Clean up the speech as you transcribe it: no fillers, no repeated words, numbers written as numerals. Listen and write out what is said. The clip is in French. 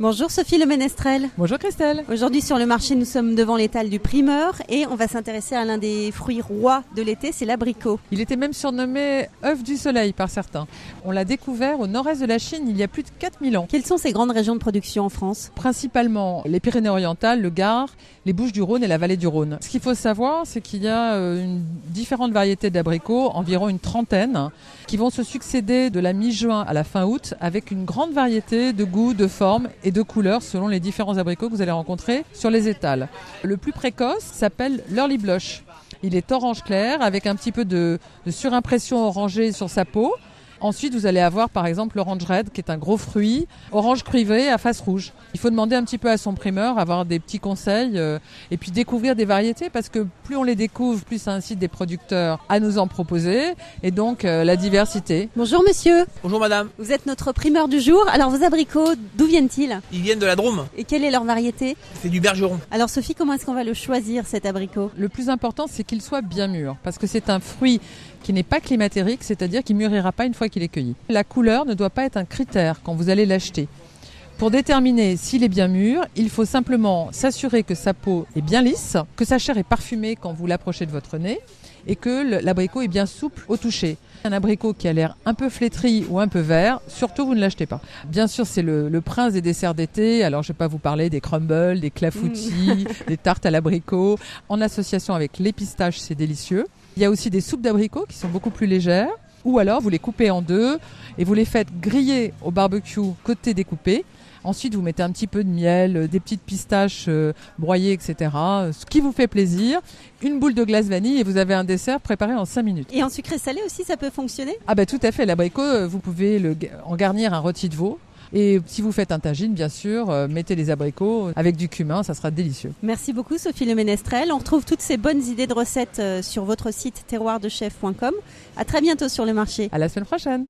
Bonjour Sophie Le Ménestrel. Bonjour Christelle. Aujourd'hui sur le marché, nous sommes devant l'étal du primeur et on va s'intéresser à l'un des fruits rois de l'été, c'est l'abricot. Il était même surnommé œuf du soleil par certains. On l'a découvert au nord-est de la Chine il y a plus de 4000 ans. Quelles sont ces grandes régions de production en France ? Principalement les Pyrénées-Orientales, le Gard, les Bouches-du-Rhône et la vallée du Rhône. Ce qu'il faut savoir, c'est qu'il y a différentes variétés d'abricots, environ une trentaine, qui vont se succéder de la mi-juin à la fin août avec une grande variété de goûts, de formes et de couleurs selon les différents abricots que vous allez rencontrer sur les étals. Le plus précoce s'appelle l'Early Blush. Il est orange clair avec un petit peu de surimpression orangée sur sa peau. Ensuite, vous allez avoir par exemple l'orange red qui est un gros fruit, orange cuivré à face rouge. Il faut demander un petit peu à son primeur, avoir des petits conseils et puis découvrir des variétés parce que plus on les découvre, plus ça incite des producteurs à nous en proposer et donc la diversité. Bonjour monsieur. Bonjour madame. Vous êtes notre primeur du jour. Alors vos abricots, d'où viennent-ils ? Ils viennent de la Drôme. Et quelle est leur variété ? C'est du Bergeron. Alors Sophie, comment est-ce qu'on va le choisir cet abricot ? Le plus important, c'est qu'il soit bien mûr parce que c'est un fruit qui n'est pas climatérique, c'est-à-dire qu'il ne mûrira pas une fois qu'il est cueilli. La couleur ne doit pas être un critère quand vous allez l'acheter. Pour déterminer s'il est bien mûr, il faut simplement s'assurer que sa peau est bien lisse, que sa chair est parfumée quand vous l'approchez de votre nez et que l'abricot est bien souple au toucher. Un abricot qui a l'air un peu flétri ou un peu vert, surtout vous ne l'achetez pas. Bien sûr, c'est le prince des desserts d'été. Alors, je ne vais pas vous parler des crumbles, des clafoutis, des tartes à l'abricot. En association avec les pistaches, c'est délicieux. Il y a aussi des soupes d'abricots qui sont beaucoup plus légères. Ou alors, vous les coupez en deux et vous les faites griller au barbecue côté découpé. Ensuite, vous mettez un petit peu de miel, des petites pistaches broyées, etc. Ce qui vous fait plaisir. Une boule de glace vanille et vous avez un dessert préparé en 5 minutes. Et en sucré salé aussi, ça peut fonctionner ? Ah bah tout à fait. L'abricot, vous pouvez en garnir un rôti de veau. Et si vous faites un tagine, bien sûr, mettez les abricots avec du cumin, ça sera délicieux. Merci beaucoup Sophie Le Ménestrel. On retrouve toutes ces bonnes idées de recettes sur votre site terroirdechef.com. À très bientôt sur le marché. À la semaine prochaine.